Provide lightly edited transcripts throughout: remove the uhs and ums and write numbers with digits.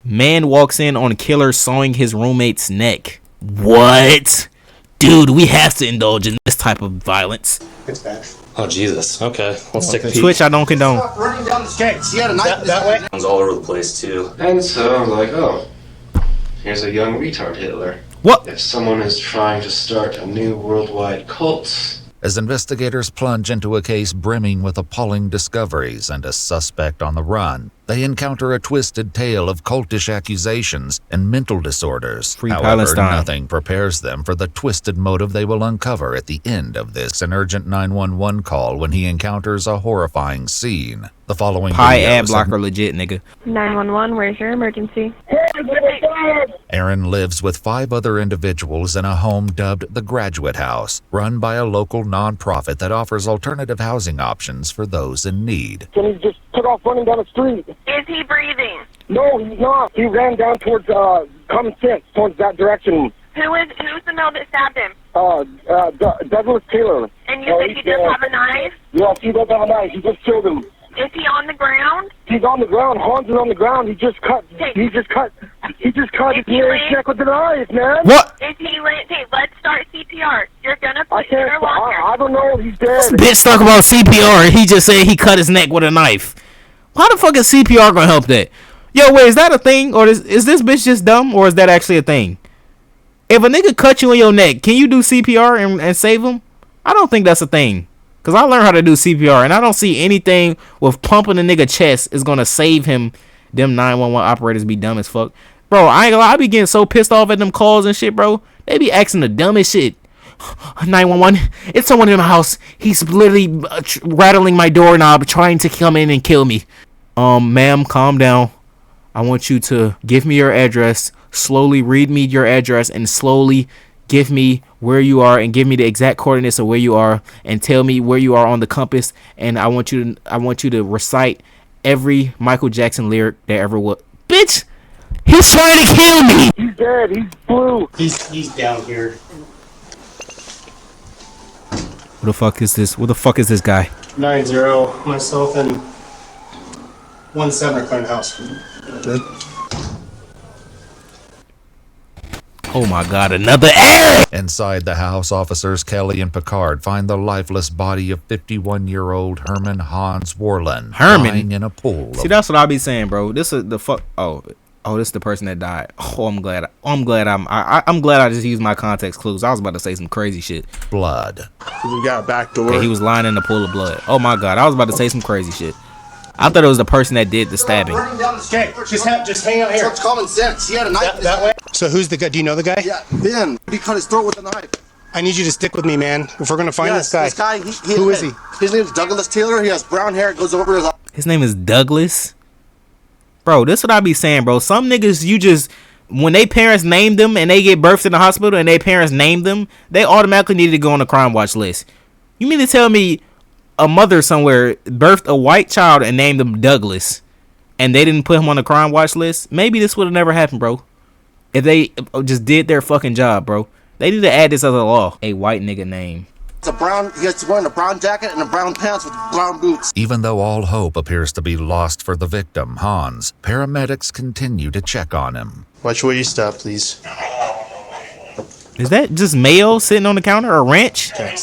Man walks in on killer sawing his roommate's neck. What? Dude, we have to indulge in this type of violence. It's bad. Oh, Jesus. Okay. Let's take a peek. Twitch, I don't condone. Running down the skates. He had a knife that way. One's all over the place, too. And so I'm like, oh, here's a young retard Hitler. What? If someone is trying to start a new worldwide cult. As investigators plunge into a case brimming with appalling discoveries and a suspect on the run, they encounter a twisted tale of cultish accusations and mental disorders. Free However, Palestine. nothing prepares them for the twisted motive they will uncover at the end of this an urgent 911 call when he encounters a horrifying scene. The following Pie video ad blocker legit, nigga. 911, where's your emergency? Aaron lives with 5 other individuals in a home dubbed the Graduate House, run by a local nonprofit that offers alternative housing options for those in need. And he just took off running down the street. Is he breathing? No, he's not. He ran down towards Common Sense, towards that direction. Who's the male that stabbed him? Douglas Taylor. And you said he does have a knife? Yes, he does have a knife. He just killed him. Is he on the ground? He's on the ground. Hans is on the ground. He just cut his neck with a knife, man. What? Is he lit? Okay, let's start CPR. You're gonna I put your can't. longer. I don't know if he's dead. Bitch talk about CPR and he just said he cut his neck with a knife. How the fuck is CPR gonna help that? Yo, wait, is that a thing? Or is this bitch just dumb? Or is that actually a thing? If a nigga cut you in your neck, can you do CPR and save him? I don't think that's a thing. Because I learned how to do CPR, and I don't see anything with pumping a nigga chest is going to save him. Them 911 operators be dumb as fuck. Bro, I ain't gonna lie, I be getting so pissed off at them calls and shit, bro. They be asking the dumbest shit. 911, it's someone in my house. He's literally rattling my doorknob trying to come in and kill me. Ma'am, calm down. I want you to give me your address. Slowly read me your address and slowly give me where you are and give me the exact coordinates of where you are and tell me where you are on the compass. And I want you to recite every Michael Jackson lyric there ever was. Bitch, he's trying to kill me. He's dead. He's blue. He's down here. What the fuck is this? What the fuck is this guy? 9-0. Myself and 1-7 are clearing the house. Good. Oh my god, another error! Inside the house, officers Kelly and Picard find the lifeless body of 51-year-old Herman Hans Warland lying in a pool. See, that's what I be saying, bro. This is the fuck. Oh, this is the person that died. Oh, I'm glad I just used my context clues. I was about to say some crazy shit. Blood. We got a back door. Okay, he was lying in the pool of blood. Oh my god, I was about to say some crazy shit. I thought it was the person that did the stabbing. Okay, just hang out here. So it's common sense. He had a knife that way. So who's the guy? Do you know the guy? Yeah, Ben. He cut his throat with a knife. I need you to stick with me, man. If we're gonna find this guy. Who is he? His name is Douglas Taylor. He has brown hair. It goes over his eyes. His name is Douglas. Bro, this is what I be saying, bro. Some niggas, you just, when they parents name them and they get birthed in the hospital and they parents name them, they automatically need to go on the crime watch list. You mean to tell me a mother somewhere birthed a white child and named him Douglas and they didn't put him on the crime watch list? Maybe this would have never happened, bro. If they just did their fucking job, bro. They need to add this as a law. A white nigga name. He's wearing a brown jacket and a brown pants with brown boots. Even though all hope appears to be lost for the victim, Hans, paramedics continue to check on him. Watch where you stop, please. Is that just mayo sitting on the counter or ranch? Okay.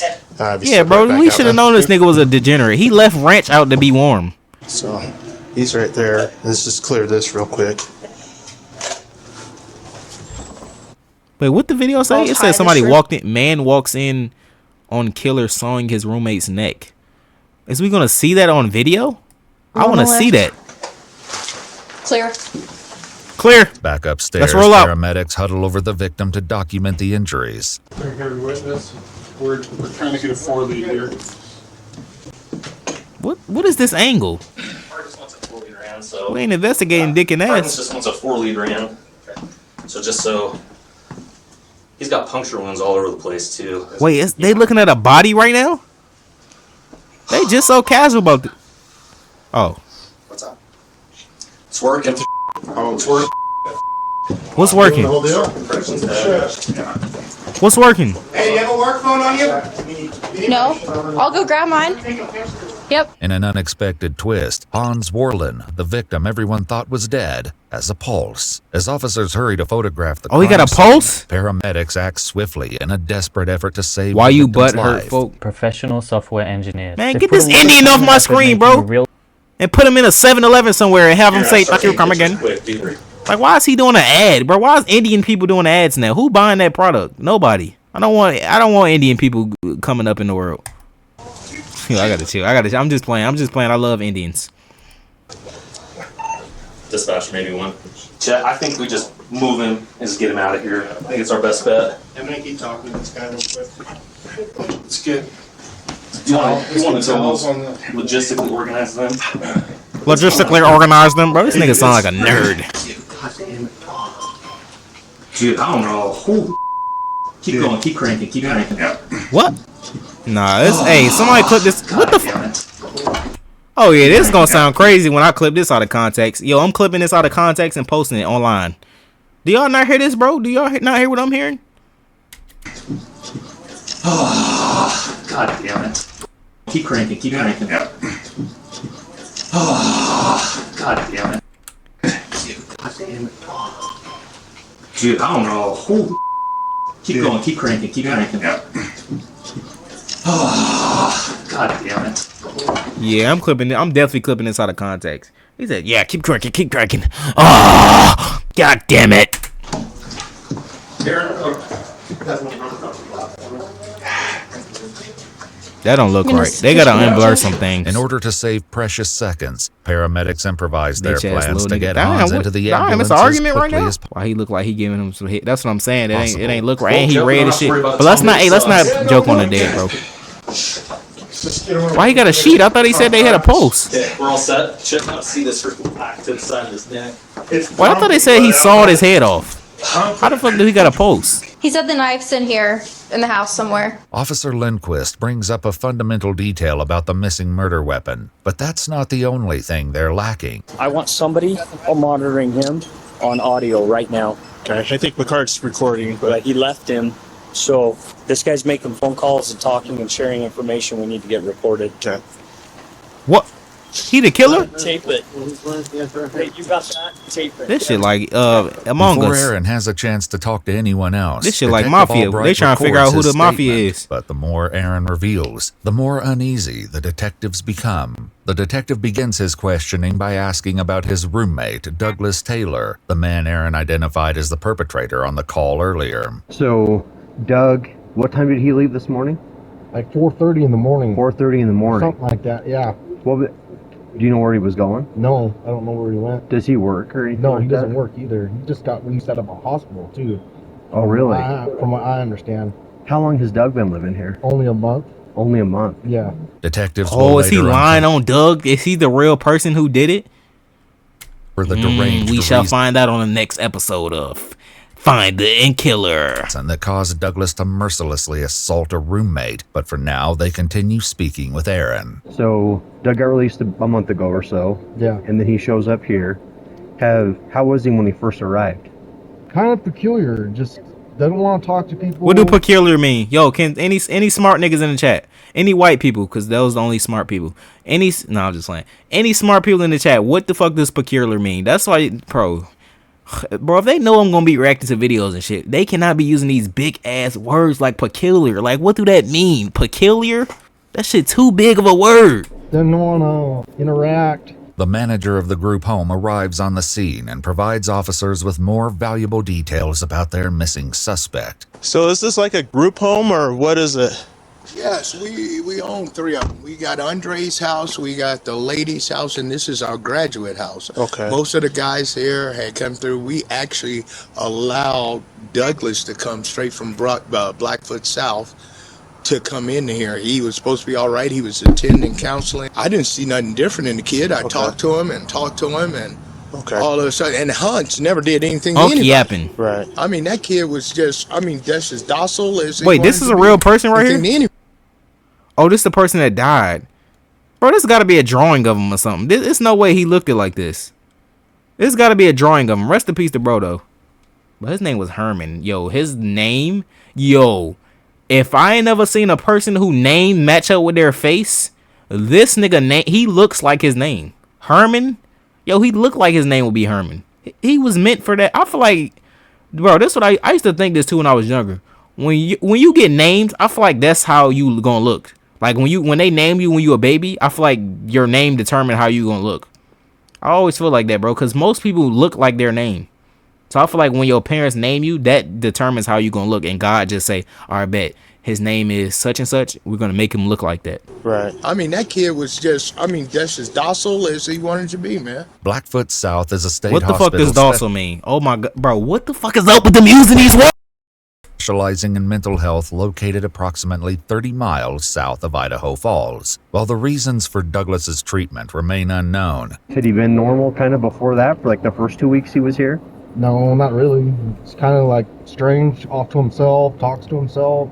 Yeah, bro, we should have known this nigga was a degenerate. He left ranch out to be warm. So, he's right there. Let's just clear this real quick. Wait, what the video say? It says somebody man walks in on killer sawing his roommate's neck. Is we gonna see that on video? I want to see that. Clear. Back upstairs, let's roll out. Paramedics huddle over the victim to document the injuries. Heavy witness. We're trying to get a 4-lead here. What is this angle? We ain't investigating dick and ass. Just wants a 4-lead ran. So just so he's got puncture wounds all over the place too. Wait, they looking at a body right now? They just so casual about it. Oh. What's up? It's working. Oh, it's working. What's working? What's working? Hey, you have a work phone on you? No, I'll go grab mine. Yep. In an unexpected twist, Hans Warlin, the victim everyone thought was dead, has a pulse. As officers hurry to photograph the Oh, he got a crime pulse? scene, paramedics act swiftly in a desperate effort to save Why the you victim's butthurt, life. folk? Professional software engineers. Man, They get put this a lot of Indian time off and my effort screen, making bro. a real And put him in a 7-Eleven somewhere and have him say, "Thank you, come again." Quick, dude. Like, why is he doing an ad, bro? Why is Indian people doing ads now? Who buying that product? Nobody. I don't want Indian people coming up in the world. Yo, I gotta chill. I'm just playing. I love Indians. Dispatch maybe one. Chet, I think we just move him and just get him out of here. I think it's our best bet. I'm gonna keep talking to this guy real quick. Let's get You want to towels on the. logistically organize them? Logistically organize them, bro. This nigga sound like a nerd. Dude, I don't know. Who? Keep going. Keep cranking. Keep cranking. What? Nah, this. Hey, somebody clip this. What the fuck? Oh yeah, this is gonna sound crazy when I clip this out of context. Yo, I'm clipping this out of context and posting it online. Do y'all not hear this, bro? Do y'all not hear what I'm hearing? Oh, God damn it. Keep cranking. Keep cranking. Oh, God damn it. Dude, I don't know. Who? Keep going. Keep cranking. Keep cranking. Oh, God damn it. Yeah, I'm clipping it. I'm definitely clipping this out of context. He said, "Yeah, keep cranking, keep cranking." Oh, God damn it! That don't look right. They gotta unblur some things. In order to save precious seconds, paramedics improvise their Bitch ass plans little to nigga. get Damn, Hans what- into the damn, ambulance it's an argument as right quickly now. as Why he look like he giving him some hit? That's what I'm saying. It possible. ain't look right. And he red as shit. But let's not joke on the dead, bro. Why he got a sheet? I thought he said they had a pulse. Okay, we're all set. Check out. See this back to the side of his neck. Well, I thought they said he sawed his head off. How the fuck do he got a pulse? He said the knife's in here, in the house somewhere. Officer Lindquist brings up a fundamental detail about the missing murder weapon, but that's not the only thing they're lacking. I want somebody monitoring him on audio right now. Okay, I think Picard's recording, But he left him, so this guy's making phone calls and talking and sharing information we need to get recorded. Okay. What? He the killer? Tape it. Hey, you got that? Tape it. This shit like Among Before Us. Aaron has a chance to talk to anyone else, This shit like Detective Mafia. Albright They trying to figure out who records the his Mafia statement, is. But the more Aaron reveals, the more uneasy the detectives become. The detective begins his questioning by asking about his roommate, Douglas Taylor, the man Aaron identified as the perpetrator on the call earlier. So, Doug, what time did he leave this morning? Like 4:30 in the morning. 4:30 in the morning. Something like that, yeah. Well, do you know where he was going? No, I don't know where he went. Does he work or anything? No, like he doesn't that? work either. He just got released out of a hospital, too. Oh, really? From what I understand. How long has Doug been living here? Only a month. Only a month. Yeah. Detectives Oh, is he lying on Doug? Is he the real person who did it? For the deranged We shall reason find out on the next episode of Finder and Killer. that caused Douglas to mercilessly assault a roommate, but for now they continue speaking with Aaron. So, Doug got released a month ago or so. Yeah. And then he shows up here. How was he when he first arrived? Kind of peculiar. Just doesn't want to talk to people. What do peculiar mean? Yo, can any smart niggas in the chat? Any white people, because those are the only smart people. I'm just saying. Any smart people in the chat, what the fuck does peculiar mean? That's why, bro, if they know I'm going to be reacting to videos and shit, they cannot be using these big ass words like peculiar. Like, what do that mean? Peculiar? That shit too big of a word. Doesn't want to interact. The manager of the group home arrives on the scene and provides officers with more valuable details about their missing suspect. So is this like a group home or what is it? Yes, we own three of them. We got Andre's house, we got the lady's house, and this is our graduate house. Okay. Most of the guys here had come through. We actually allowed Douglas to come straight from Blackfoot South to come in here. He was supposed to be all right. He was attending counseling. I didn't see nothing different in the kid. I talked to him and all of a sudden, and Hunts never did anything to anybody. Yapping. Right. I mean, that kid was just, that's as docile as he Wait, this wanted is to a be. real person right Anything to here? anybody. Oh, this is the person that died. Bro, this got to be a drawing of him or something. There's no way he looked it like this. This got to be a drawing of him. Rest in peace to bro, though. But his name was Herman. Yo, his name. Yo, if I ain't never seen a person who name match up with their face, This nigga name, he looks like his name. Herman? Yo, he looked like his name would be Herman. He was meant for that. I feel like, bro, this what I used to think this too when I was younger. When you get named, I feel like that's how you gonna look. Like when they name you when you a baby, I feel like your name determine how you gonna look. I always feel like that, bro, because most people look like their name. So I feel like when your parents name you, that determines how you gonna look. And God just say, all right, bet his name is such and such. We're gonna make him look like that. Right. I mean, that kid was just as docile as he wanted to be, man. Blackfoot South is a state What the fuck hospital does docile mean? Oh my god, bro, what the fuck is up with them using these words? specializing in mental health located approximately 30 miles south of Idaho Falls. While the reasons for Douglas's treatment remain unknown. Had he been normal kind of before that for like the first 2 weeks he was here? No, not really. It's kind of like strange, off to himself, talks to himself.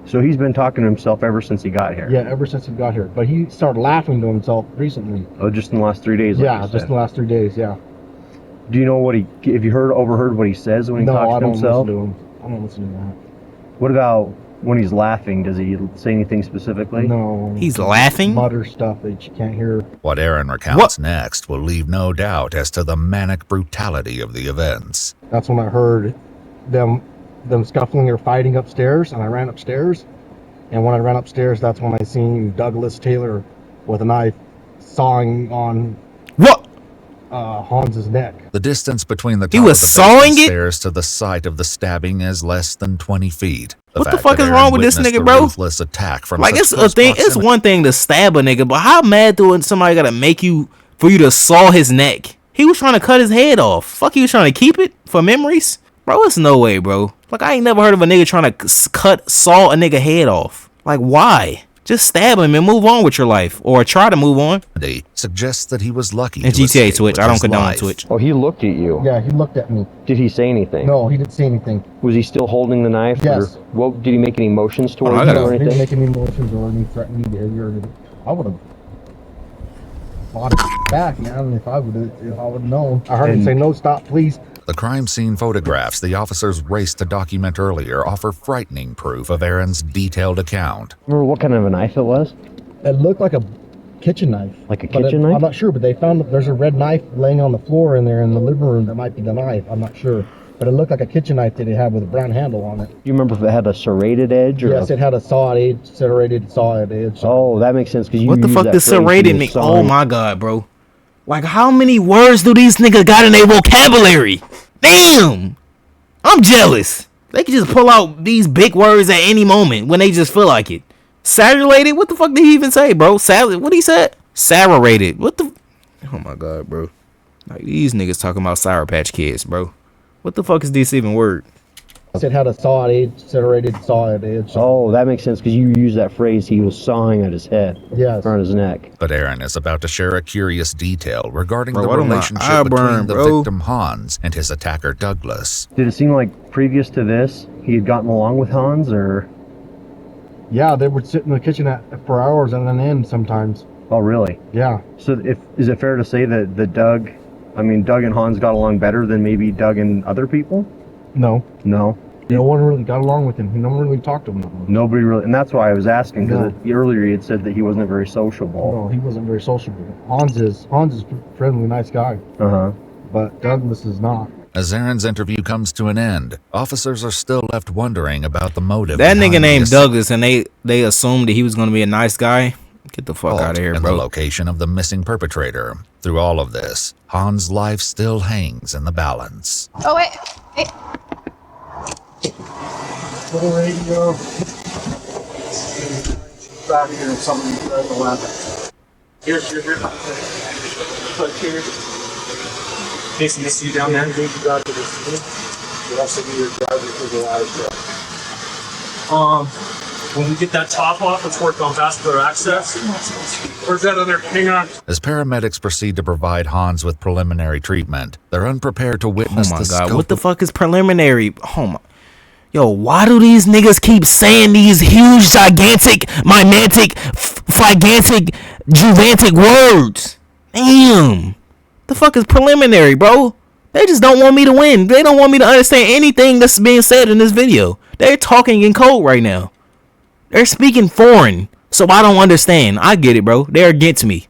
So he's been talking to himself ever since he got here? Yeah, ever since he got here. But he started laughing to himself recently. Oh, just in the last 3 days? Like yeah, just in the last 3 days, yeah. Do you know what he, if you overheard what he says when he talks to himself? No, I don't listen to that. What about when he's laughing? Does he say anything specifically? No. He's laughing? Mutter stuff that you can't hear. What Aaron recounts next will leave no doubt as to the manic brutality of the events. That's when I heard them scuffling or fighting upstairs, and I ran upstairs. And when I ran upstairs, that's when I seen Douglas Taylor with a knife sawing on Hans's neck. The distance between the top he was of the sawing basement it? stairs to the site of the stabbing is less than 20 feet. What the fuck is wrong with this nigga, bro? Ruthless attack from like such it's a close thing. proximity. It's one thing to stab a nigga, but how mad do somebody gotta make you for you to saw his neck? He was trying to cut his head off. Fuck, he was trying to keep it for memories, bro. It's no way, bro. Like I ain't never heard of a nigga trying to saw a nigga head off. Like why? Just stab him and move on with your life, or try to move on. Suggests that he was lucky. And to GTA escape Twitch. with I don't his condone life. Twitch. Oh, he looked at you. Yeah, he looked at me. Did he say anything? No, he didn't say anything. Was he still holding the knife? Yes. Or what, did he make any motions towards you He or anything? didn't make any motions or any threatening behavior. I would have fought it back, man, if I would have known. I heard him say, "No, stop, please." The crime scene photographs the officers raced to document earlier offer frightening proof of Aaron's detailed account. Remember what kind of a knife it was? It looked like a kitchen knife. Like a kitchen knife? I'm not sure, but they found that there's a red knife laying on the floor in there in the living room. That might be the knife. I'm not sure. But it looked like a kitchen knife that it had with a brown handle on it. You remember if it had a serrated edge? Or Yes, it had a serrated edge. Oh, that makes sense. What the fuck does serrated mean? Oh my god, bro. Like how many words do these niggas got in their vocabulary? Damn! I'm jealous. They can just pull out these big words at any moment when they just feel like it. Saturated? What the fuck did he even say, bro? Salad? What he said? Saturated. What the? Oh my god, bro. Like these niggas talking about Sour Patch Kids, bro. What the fuck is this even word? It had a serrated edge. Oh, that makes sense because you used that phrase. He was sawing at his head. Yes. On his neck. But Aaron is about to share a curious detail regarding Bro, the why don't my relationship eye between burn, the bro? victim Hans and his attacker Douglas. Did it seem like previous to this he had gotten along with Hans, or? Yeah, they would sit in the kitchen for hours and then end sometimes. Oh, really? Yeah. So is it fair to say that Doug and Hans got along better than maybe Doug and other people? No. No? No one really got along with him. No one really talked to him that much. Nobody really, and that's why I was asking, because earlier he had said that he wasn't very sociable. No, he wasn't very sociable. Hans is a friendly, nice guy. Uh-huh. But Douglas is not. As Aaron's interview comes to an end, officers are still left wondering about the motive. That nigga behind named the Douglas, and they assumed that he was gonna be a nice guy. Get the fuck assault out of here, and bro. the location of the missing perpetrator. Through all of this, Hans' life still hangs in the balance. Oh, wait. Hey. Little radio. Back here, something at the lab. Here. Put here. Jason, they see you down there? You got to this. You also need your driver to the ladder truck. When we get that top off, let's work on vascular access. Where's that other? Hang on. As paramedics proceed to provide Hans with preliminary treatment, they're unprepared to witness Oh my the god, scope what the fuck is preliminary? Oh my. Yo, why do these niggas keep saying these huge, gigantic, mimetic, gigantic, juvantic words? Damn. The fuck is preliminary, bro? They just don't want me to win. They don't want me to understand anything that's being said in this video. They're talking in code right now. They're speaking foreign. So I don't understand. I get it, bro. They're against me.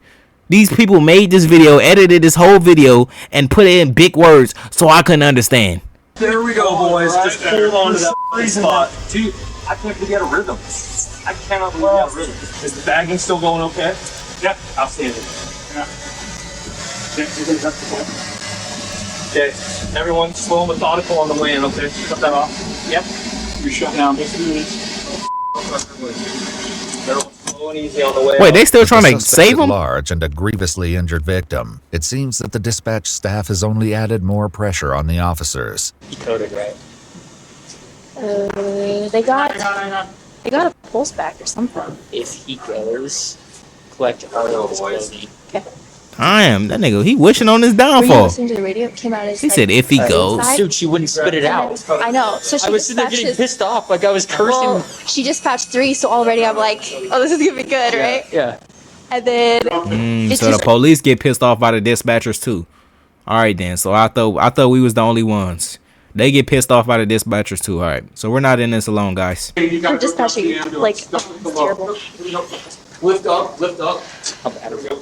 These people made this video, edited this whole video, and put it in big words so I couldn't understand. There we go, boys. Just hold on to that spot. Dude, I can't believe you had a rhythm. I cannot believe you had a rhythm. Is the bagging still going okay? Yep. Outstanding. Okay, everyone slow and methodical on the way in, okay? Cut that off. Yep. You're shut down. Everyone slow and easy on the way. Wait, they still trying to The suspect save is him? large and a grievously injured victim. It seems that the dispatch staff has only added more pressure on the officers. Decoded, right? They got a pulse back or something. If he goes, collect all his clothing. Okay. I am. That nigga, he wishing on his Were you downfall. listening to the radio? It came out as He said if he goes. Dude, she wouldn't spit it out. I know. So she I was sitting there getting dispatches. pissed off, like I was cursing. Well, she dispatched 3, so already I'm like, oh, this is gonna be good, right? Yeah. And then it's So the just police get pissed off by the dispatchers too. All right then. So I thought we was the only ones. They get pissed off by the dispatchers too. All right. So we're not in this alone, guys. her dispatching like it's terrible. Lift up, lift up. How bad is it?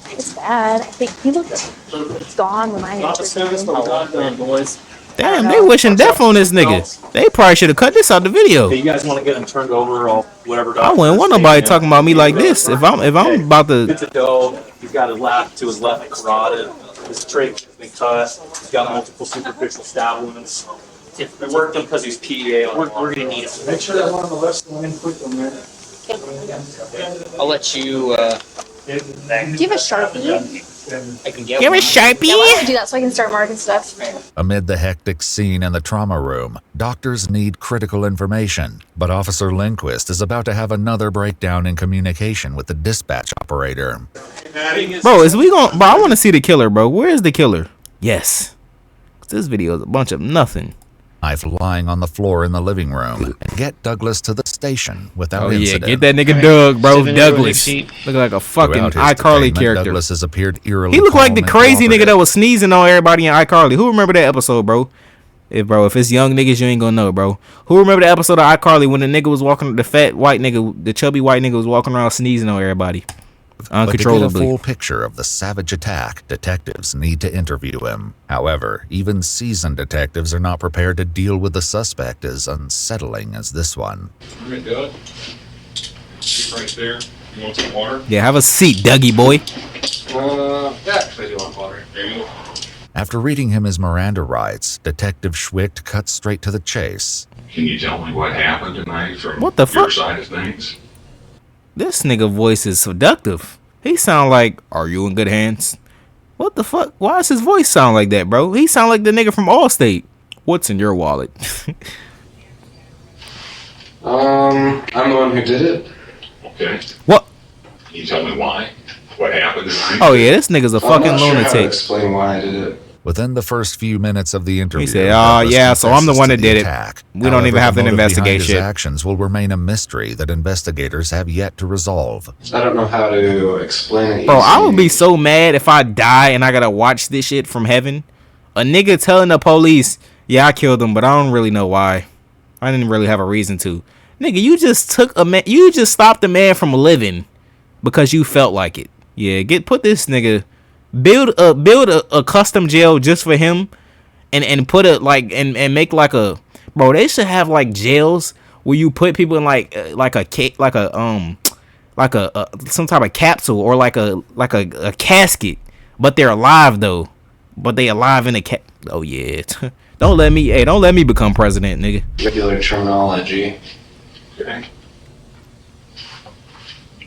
It's bad. I think he looked gone when I entered. Boys. Damn, they wishing death on this nigga. They probably should have cut this out the video. Hey, you guys want to get him turned over or whatever? I wouldn't want nobody talking about me like this. If I'm about Good to. to go. He's got his left carotid. His trach has been cut. He's got multiple superficial stab wounds. If we worked him because he's PEA, we're gonna need him. Make sure that one on the left's the one quick on there. I'll let you. Do you have a Sharpie? I can get Give one. a Sharpie. Yeah, why don't you do that so I can start marking stuff? Amid the hectic scene in the trauma room, doctors need critical information, but Officer Lindquist is about to have another breakdown in communication with the dispatch operator. Bro, is we going? Bro, I want to see the killer, bro. Where is the killer? Yes. This video is a bunch of nothing. Knife lying on the floor in the living room, and get Douglas to the station without Oh yeah, incident. get that nigga Doug, bro. Douglas. Look like a fucking Throughout his iCarly detainment, character. Douglas has appeared eerily He looked like calm the and crazy nigga cooperative. that was sneezing on everybody in iCarly. Who remember that episode, bro? If it's young niggas, you ain't gonna know, bro. Who remember the episode of iCarly when the nigga was walking, the fat white nigga, the chubby white nigga was walking around sneezing on everybody But to get a uncontrollably? full picture of the savage attack, detectives need to interview him. However, even seasoned detectives are not prepared to deal with the suspect as unsettling as this one. We're gonna do it. Right there. You want some water? Yeah, have a seat, Dougie boy. Yeah, actually, I do want water. There you go. After reading him his Miranda rights, Detective Schwicht cuts straight to the chase. Can you tell me what happened tonight from What the your fuck? side of things? This nigga voice is seductive. He sound like, are you in good hands? What the fuck? Why does his voice sound like that, bro? He sound like the nigga from Allstate. What's in your wallet? I'm the one who did it. Okay. What? Can you tell me why? What happened tonight? Oh yeah, this nigga's a I'm fucking not sure how to lunatic. explain why I did it. Within the first few minutes of the interview, He said, Douglas yeah, so I'm the confesses one to that the did it. attack. We don't However, even have the to motive investigate behind his shit. actions will remain a mystery that investigators have yet to resolve. I don't know how to explain it. Bro, I easily. would be so mad if I die and I gotta watch this shit from heaven. A nigga telling the police, yeah, I killed him, but I don't really know why. I didn't really have a reason to. Nigga, you just took a man, you just stopped a man from living because you felt like it. Yeah, put this nigga, build a custom jail just for him, and put it like and make like a, bro. They should have like jails where you put people in like some type of capsule or like a casket, but they're alive though. But they alive in a Oh yeah. Don't let me become president, nigga. Regular terminology. Okay.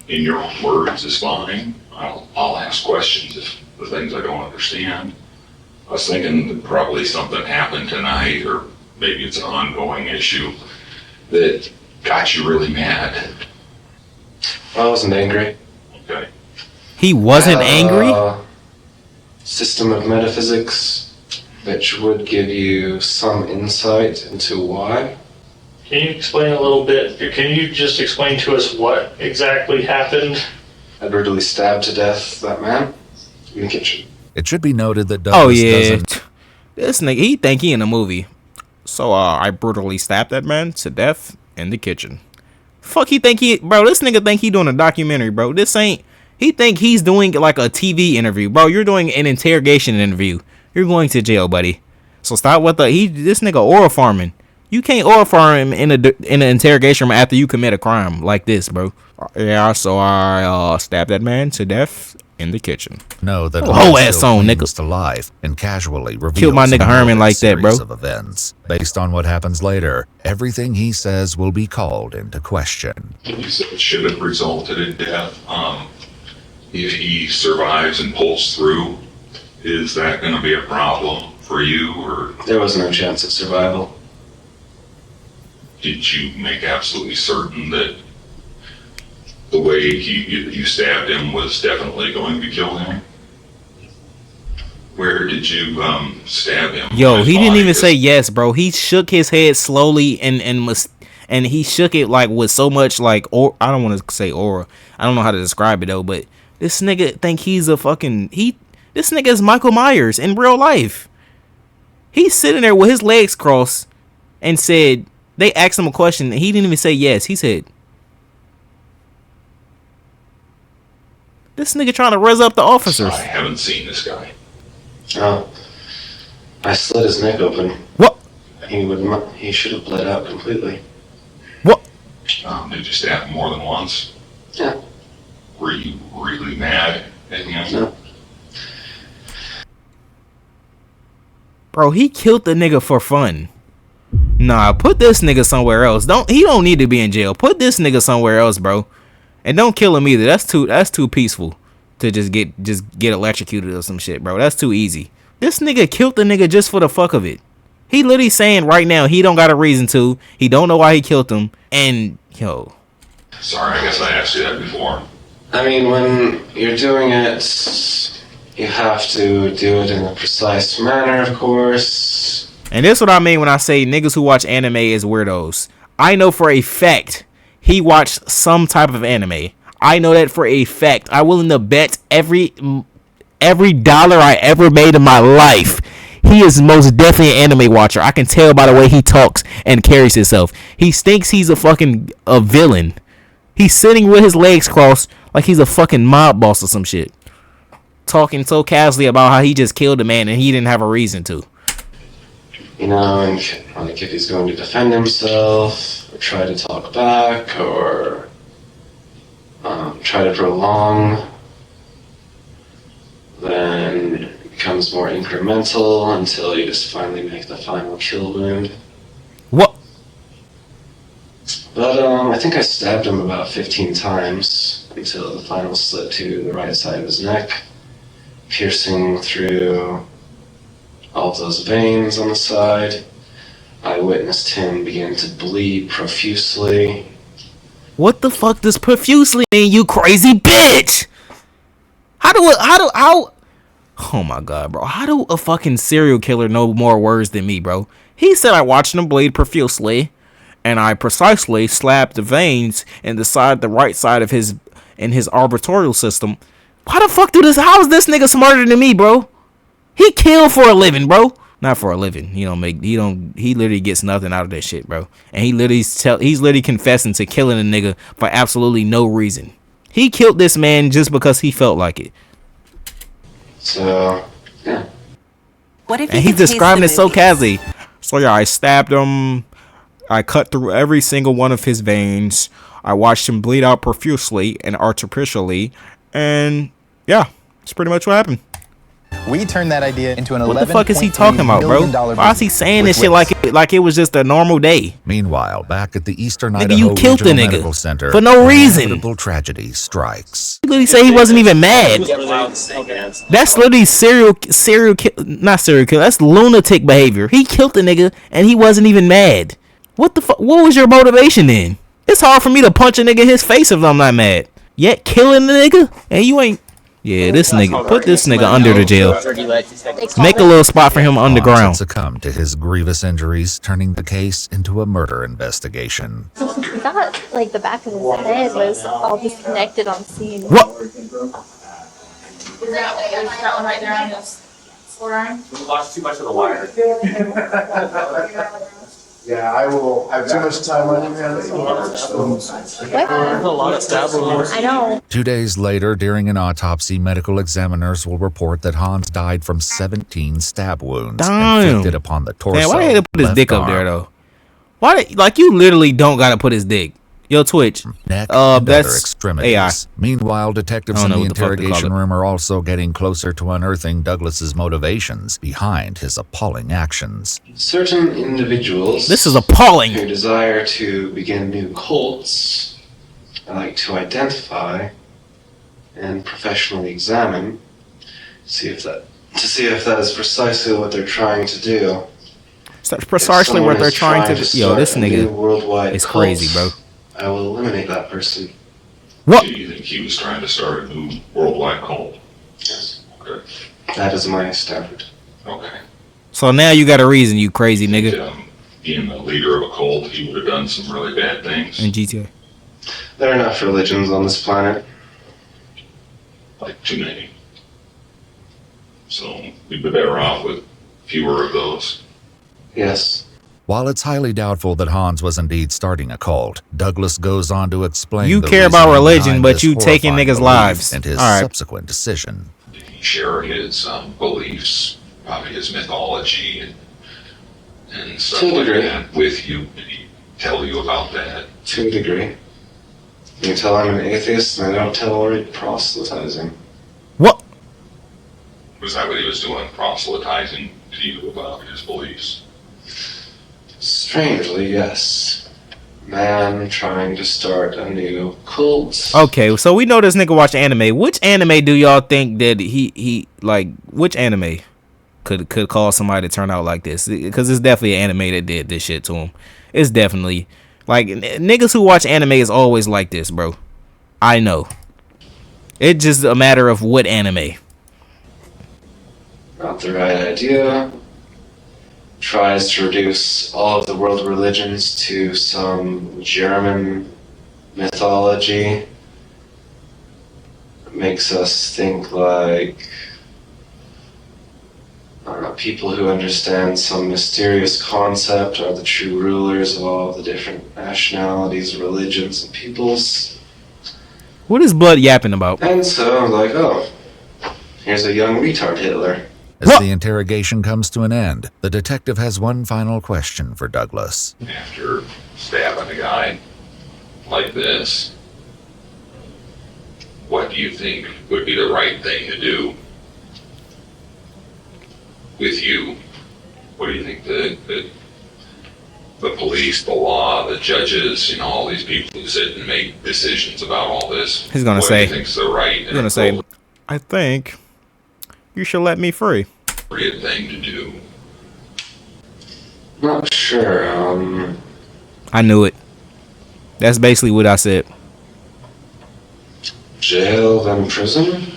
In your own words is fine. I'll ask questions if the things I don't understand. I was thinking that probably something happened tonight, or maybe it's an ongoing issue that got you really mad. I wasn't angry. Okay. He wasn't I had angry? a system of metaphysics which would give you some insight into why. Can you explain a little bit? Can you just explain to us what exactly happened? I brutally stabbed to death that man in the kitchen. It should be noted that Douglas Oh yeah. doesn't. This nigga, he think he in a movie. So I brutally stabbed that man to death in the kitchen. Fuck he think bro, this nigga think he doing a documentary, bro. This ain't, he think he's doing like a TV interview. Bro, you're doing an interrogation interview. You're going to jail, buddy. So stop with this nigga oil farming. You can't oil farm in an interrogation room after you commit a crime like this, bro. Yeah, so I stabbed that man to death in the kitchen. Know that whole ass on, nigga. To life and casually reveals killed my nigga Herman like that, bro. Of events. Based on what happens later, everything he says will be called into question. You said it should have resulted in death. If he survives and pulls through, is that going to be a problem for you, or? There was no chance of survival. Did you make absolutely certain that the way you stabbed him was definitely going to kill him? Where did you stab him? Yo, he didn't even say yes, bro. He shook his head slowly and he shook it like with so much like, or I don't want to say aura. I don't know how to describe it though, but this nigga think he's a fucking this nigga is Michael Myers in real life. He's sitting there with his legs crossed and said, they asked him a question and he didn't even say yes. He said, this nigga trying to res up the officers. I haven't seen this guy. Oh, I slit his neck open. What? He should have bled out completely. What? Did you stab him more than once? Yeah. Were you really mad at him? No. Bro, he killed the nigga for fun. Nah, put this nigga somewhere else. He don't need to be in jail. Put this nigga somewhere else, bro. And don't kill him either. That's too peaceful to just get electrocuted or some shit, bro. That's too easy. This nigga killed the nigga just for the fuck of it. He literally saying right now he don't got a reason to. He don't know why he killed him. And yo. Sorry, I guess I asked you that before. I mean, when you're doing it, you have to do it in a precise manner, of course. And this is what I mean when I say niggas who watch anime is weirdos. I know for a fact he watched some type of anime. I know that for a fact. I'm willing to bet every dollar I ever made in my life, he is most definitely an anime watcher. I can tell by the way he talks and carries himself. He thinks he's a villain. He's sitting with his legs crossed like he's a fucking mob boss or some shit. Talking so casually about how he just killed a man and he didn't have a reason to. You know, and like if he's going to defend himself, or try to talk back, or try to prolong, then it becomes more incremental until you just finally make the final kill wound. What? But I think I stabbed him about 15 times until the final slit to the right side of his neck, piercing through all of those veins on the side. I witnessed him begin to bleed profusely. What the fuck does profusely mean, you crazy bitch? How oh my god, bro. How do a fucking serial killer know more words than me, bro? He said I watched him bleed profusely and I precisely slapped the veins in the right side of his arbitorial system. Why the fuck how is this nigga smarter than me, bro? He killed for a living, bro. Not for a living. He literally gets nothing out of that shit, bro. And he's literally confessing to killing a nigga for absolutely no reason. He killed this man just because he felt like it. So, yeah. What if and he's describing it so casually. So yeah, I stabbed him. I cut through every single one of his veins. I watched him bleed out profusely and artificially. And yeah, that's pretty much what happened. We turned that idea into an What the fuck is he talking about, bro? Why is he saying this shit like it was just a normal day? Meanwhile, back at the Eastern Nigga, Idaho you killed the Regional nigga Medical Center, for no reason. inevitable tragedy strikes. He literally said he wasn't even mad. That's literally not serial kill. That's lunatic behavior. He killed the nigga and he wasn't even mad. What the fuck? What was your motivation then? It's hard for me to punch a nigga in his face if I'm not mad. Yet killing the nigga and you ain't. Yeah, this nigga. Put this nigga under the jail. Make a little spot for him underground. Succumbed to his grievous injuries, turning the case into a murder investigation. He thought like the back of his head was all disconnected on scene. What? Is that one right there on his forearm? We watched too much of The Wire. Yeah, I will. I've too much time on you, man. What? A lot of stab wounds. I know. 2 days later, during an autopsy, medical examiners will report that Hans died from 17 stab wounds inflicted upon the torso. Man, why they had to put his dick up there though? Why? Like you literally don't gotta put his dick. Yo, Twitch. Neck and other That's extremities. AI. Meanwhile, detectives in the interrogation room are also getting closer to unearthing Douglas's motivations behind his appalling actions. Certain individuals This is appalling. who desire to begin new cults, I like to identify and professionally examine, to see if that is precisely what they're trying to do. That's precisely what they're trying to do. Yo, this nigga is crazy, bro. I will eliminate that person. What? Do you think he was trying to start a new worldwide cult? Yes. Okay. That is my standard. Okay. So now you got a reason, you crazy nigga. Being the leader of a cult, he would have done some really bad things. In GTA. There are enough religions on this planet. Like too many. So we'd be better off with fewer of those. Yes. While it's highly doubtful that Hans was indeed starting a cult, Douglas goes on to explain You the care about reasoning religion, behind but this you taking horrifying niggas' belief lives. and his All right. subsequent decision. Did he share his beliefs, probably his mythology and stuff To a like degree. that with you? Did he tell you about that? To a degree. You tell I'm an atheist and I don't tolerate proselytizing. What? Was that what he was doing, proselytizing to you about his beliefs? Strangely, yes. Man trying to start a new cult. Okay, so we know this nigga watch anime. Which anime do y'all think that he like? Which anime could cause somebody to turn out like this? Because it's definitely an anime that did this shit to him. It's definitely like niggas who watch anime is always like this, bro. I know. It's just a matter of what anime. Not the right idea. Tries to reduce all of the world religions to some German mythology. Makes us think like people who understand some mysterious concept are the true rulers of all the different nationalities, religions, and peoples. What is Blood yapping about? And so I'm like, oh, here's a young retard Hitler. As the interrogation comes to an end, the detective has one final question for Douglas. After stabbing a guy like this, what do you think would be the right thing to do with you? What do you think the police, the law, the judges, all these people who sit and make decisions about all this? He's gonna what say. do you think's the right? He's gonna say. I think you should let me free. Appropriate thing to do. Not sure. I knew it. That's basically what I said. Jail then prison?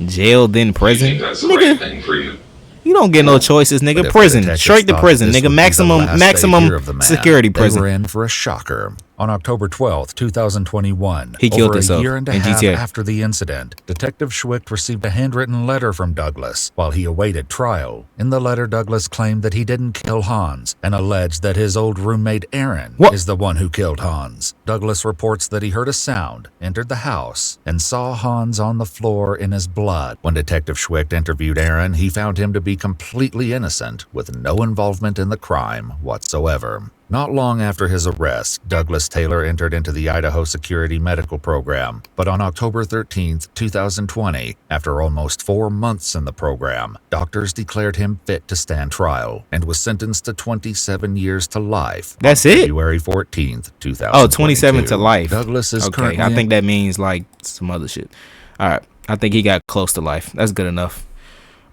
Jail then prison? You think that's the right thing for you? You don't get no choices, But nigga. if the Prison, detectives straight to thought prison, this nigga. would be the Maximum, last they maximum hear of the man, security They prison. were in for a shocker. On October 12th, 2021, He killed over himself a year and a in half GTA. after the incident, Detective Schwicht received a handwritten letter from Douglas while he awaited trial. In the letter, Douglas claimed that he didn't kill Hans and alleged that his old roommate Aaron is the one who killed Hans. Douglas reports that he heard a sound, entered the house, and saw Hans on the floor in his blood. When Detective Schwicht interviewed Aaron, he found him to be completely innocent, with no involvement in the crime whatsoever. Not long after his arrest, Douglas Taylor entered into the Idaho Security Medical Program, but on October 13, 2020, after almost 4 months in the program, doctors declared him fit to stand trial and was sentenced to 27 years to life. That's on it? February 14th, 2022. Oh, 27 to life. Douglas is okay, currently I think that means like some other shit. All right, I think he got close to life. That's good enough.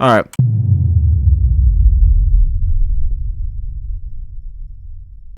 All right.